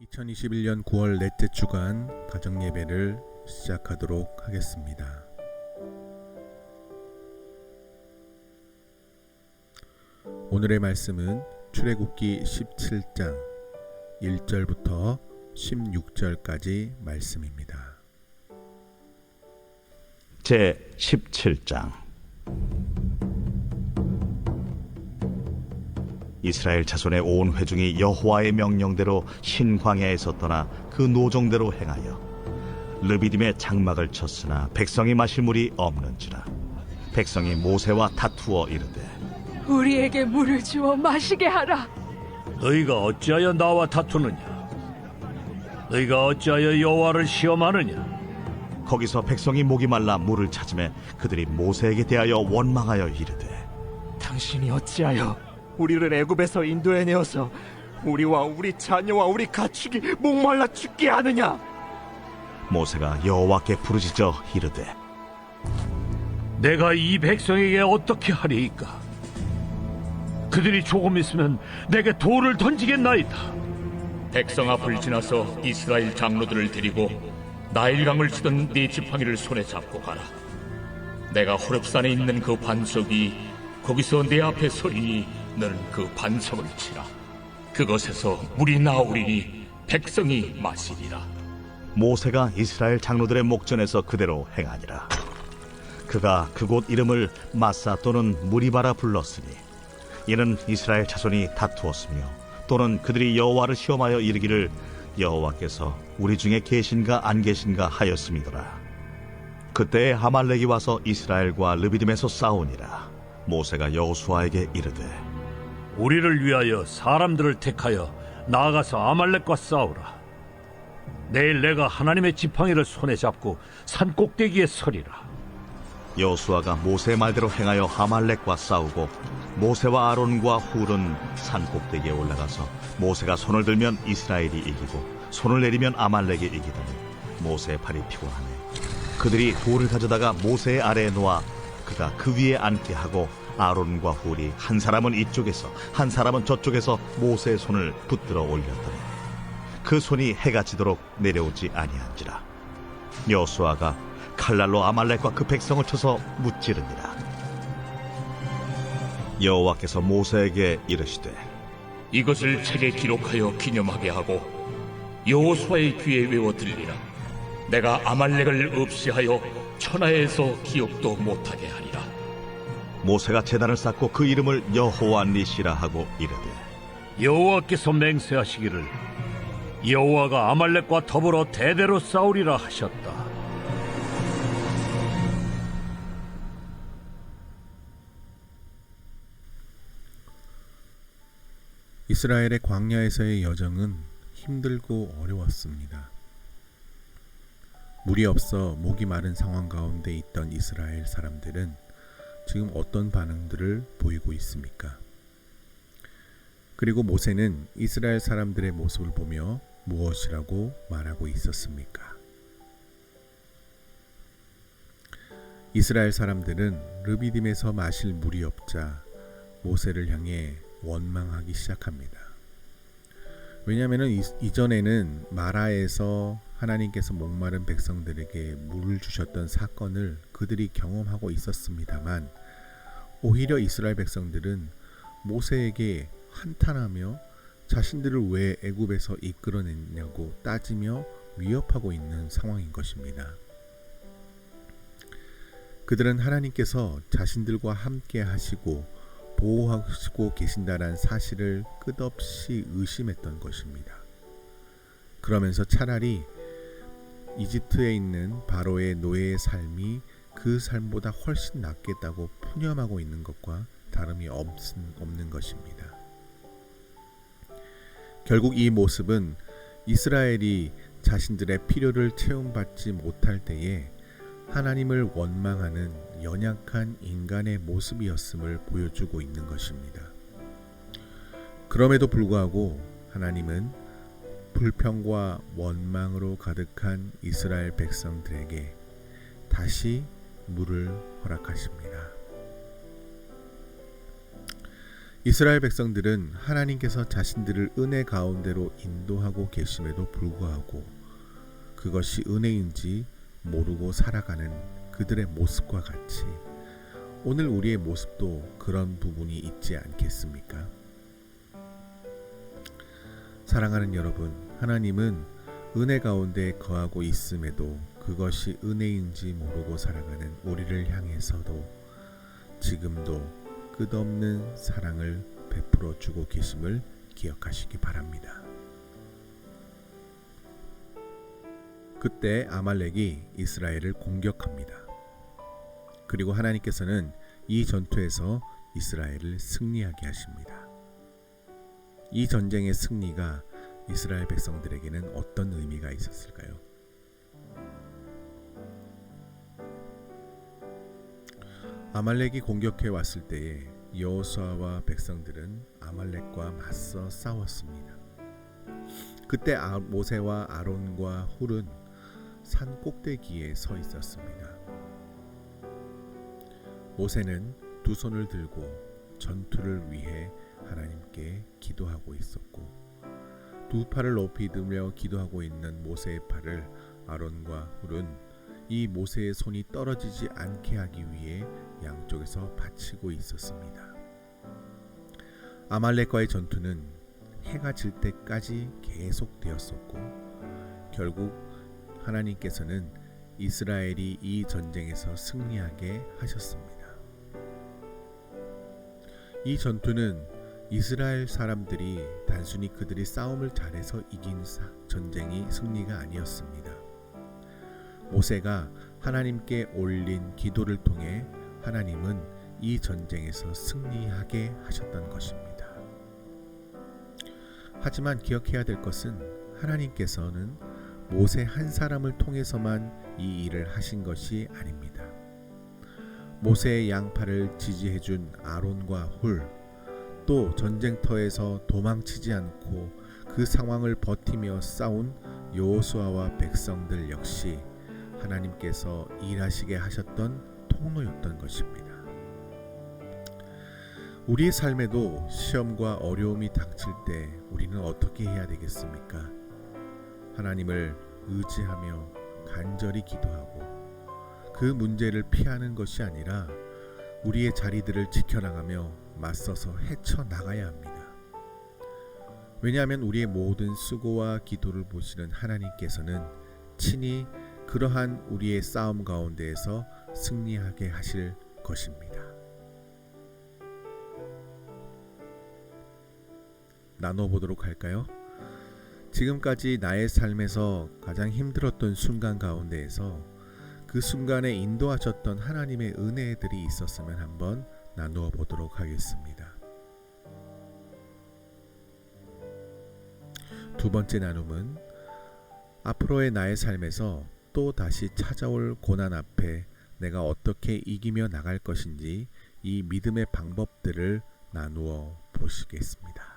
2021년 9월 넷째 주간 가정예배를 시작하도록 하겠습니다. 오늘의 말씀은 출애굽기 17장 1절부터 16절까지 말씀입니다. 제 17장. 이스라엘 자손의 온 회중이 여호와의 명령대로 신광야에서 떠나 그 노정대로 행하여 르비딤에 장막을 쳤으나 백성이 마실 물이 없는지라. 백성이 모세와 다투어 이르되 우리에게 물을 주어 마시게 하라. 너희가 어찌하여 나와 다투느냐? 너희가 어찌하여 여호와를 시험하느냐? 거기서 백성이 목이 말라 물을 찾으매 그들이 모세에게 대하여 원망하여 이르되 당신이 어찌하여 우리를 애굽에서 인도해내어서 우리와 우리 자녀와 우리 가축이 목말라 죽게 하느냐? 모세가 여호와께 부르짖어 이르되 내가 이 백성에게 어떻게 하리이까? 그들이 조금 있으면 내게 돌을 던지겠나이다. 백성 앞을 지나서 이스라엘 장로들을 데리고 나일강을 치던 네 지팡이를 손에 잡고 가라. 내가 호렙산에 있는 그 반석이 거기서 내 앞에 서리니 너는 그 반석을 치라. 그것에서 물이 나오리니 백성이 마시리라. 모세가 이스라엘 장로들의 목전에서 그대로 행하니라. 그가 그곳 이름을 마사 또는 무리바라 불렀으니 이는 이스라엘 자손이 다투었으며 또는 그들이 여호와를 시험하여 이르기를 여호와께서 우리 중에 계신가 안 계신가 하였음이더라. 그때에 아말렉이 와서 이스라엘과 르비딤에서 싸우니라. 모세가 여호수아에게 이르되 우리를 위하여 사람들을 택하여 나아가서 아말렉과 싸우라. 내일 내가 하나님의 지팡이를 손에 잡고 산 꼭대기에 서리라. 여호수아가 모세의 말대로 행하여 아말렉과 싸우고 모세와 아론과 훌은 산 꼭대기에 올라가서 모세가 손을 들면 이스라엘이 이기고 손을 내리면 아말렉이 이기더니 모세의 팔이 피곤하네. 그들이 돌을 가져다가 모세의 아래에 놓아 그가 그 위에 앉게 하고 아론과 훌이 한 사람은 이쪽에서 한 사람은 저쪽에서 모세의 손을 붙들어 올렸더니 그 손이 해가 지도록 내려오지 아니한지라. 여호수아가 칼날로 아말렉과 그 백성을 쳐서 무찌르니라. 여호와께서 모세에게 이르시되 이것을 책에 기록하여 기념하게 하고 여호수아의 귀에 외워 들리라. 내가 아말렉을 없이하여 천하에서 기억도 못하게 하리라. 모세가 제단을 쌓고 그 이름을 여호와 니시라 하고 이르되 여호와께서 맹세하시기를 여호와가 아말렉과 더불어 대대로 싸우리라 하셨다. 이스라엘의 광야에서의 여정은 힘들고 어려웠습니다. 물이 없어 목이 마른 상황 가운데 있던 이스라엘 사람들은 지금 어떤 반응들을 보이고 있습니까? 그리고 모세는 이스라엘 사람들의 모습을 보며 무엇이라고 말하고 있었습니까? 이스라엘 사람들은 르비딤에서 마실 물이 없자 모세를 향해 원망하기 시작합니다. 왜냐하면 이전에는 마라에서 하나님께서 목마른 백성들에게 물을 주셨던 사건을 그들이 경험하고 있었습니다만 오히려 이스라엘 백성들은 모세에게 한탄하며 자신들을 왜 애굽에서 이끌어냈냐고 따지며 위협하고 있는 상황인 것입니다. 그들은 하나님께서 자신들과 함께 하시고 보호하시고 계신다는 사실을 끝없이 의심했던 것입니다. 그러면서 차라리 이집트에 있는 바로의 노예의 삶이 그 삶보다 훨씬 낫겠다고 푸념하고 있는 것과 다름이 없는 것입니다. 결국 이 모습은 이스라엘이 자신들의 필요를 채움받지 못할 때에 하나님을 원망하는 연약한 인간의 모습이었음을 보여주고 있는 것입니다. 그럼에도 불구하고 하나님은 불평과 원망으로 가득한 이스라엘 백성들에게 다시 물을 허락하십니다. 이스라엘 백성들은 하나님께서 자신들을 은혜 가운데로 인도하고 계심에도 불구하고 그것이 은혜인지 모르고 살아가는 그들의 모습과 같이 오늘 우리의 모습도 그런 부분이 있지 않겠습니까? 사랑하는 여러분, 하나님은 은혜 가운데 거하고 있음에도 그것이 은혜인지 모르고 살아가는 우리를 향해서도 지금도 끝없는 사랑을 베풀어 주고 계심을 기억하시기 바랍니다. 그때 아말렉이 이스라엘을 공격합니다. 그리고 하나님께서는 이 전투에서 이스라엘을 승리하게 하십니다. 이 전쟁의 승리가 이스라엘 백성들에게는 어떤 의미가 있었을까요? 아말렉이 공격해 왔을 때에 여호수아와 백성들은 아말렉과 맞서 싸웠습니다. 그때 모세와 아론과 훌은 산 꼭대기에 서 있었습니다. 모세는 두 손을 들고 전투를 위해 하나님께 기도하고 있었고 두 팔을 높이 들며 기도하고 있는 모세의 팔을 아론과 훌은 이 모세의 손이 떨어지지 않게 하기 위해 양쪽에서 받치고 있었습니다. 아말렉과의 전투는 해가 질 때까지 계속되었었고 결국 하나님께서는 이스라엘이 이 전쟁에서 승리하게 하셨습니다. 이 전투는 이스라엘 사람들이 단순히 그들이 싸움을 잘해서 이긴 전쟁이 승리가 아니었습니다. 모세가 하나님께 올린 기도를 통해 하나님은 이 전쟁에서 승리하게 하셨던 것입니다. 하지만 기억해야 될 것은 하나님께서는 모세 한 사람을 통해서만 이 일을 하신 것이 아닙니다. 모세의 양팔을 지지해준 아론과 훌, 또 전쟁터에서 도망치지 않고 그 상황을 버티며 싸운 여호수아와 백성들 역시 하나님께서 일하시게 하셨던 통로였던 것입니다. 우리의 삶에도 시험과 어려움이 닥칠 때 우리는 어떻게 해야 되겠습니까? 하나님을 의지하며 간절히 기도하고 그 문제를 피하는 것이 아니라 우리의 자리들을 지켜나가며 맞서서 헤쳐나가야 합니다. 왜냐하면 우리의 모든 수고와 기도를 보시는 하나님께서는 친히 그러한 우리의 싸움 가운데에서 승리하게 하실 것입니다. 나눠보도록 할까요? 지금까지 나의 삶에서 가장 힘들었던 순간 가운데에서 그 순간에 인도하셨던 하나님의 은혜들이 있었으면 한번 나누어 보도록 하겠습니다. 두 번째 나눔은 앞으로의 나의 삶에서 또 다시 찾아올 고난 앞에 내가 어떻게 이기며 나갈 것인지 이 믿음의 방법들을 나누어 보시겠습니다.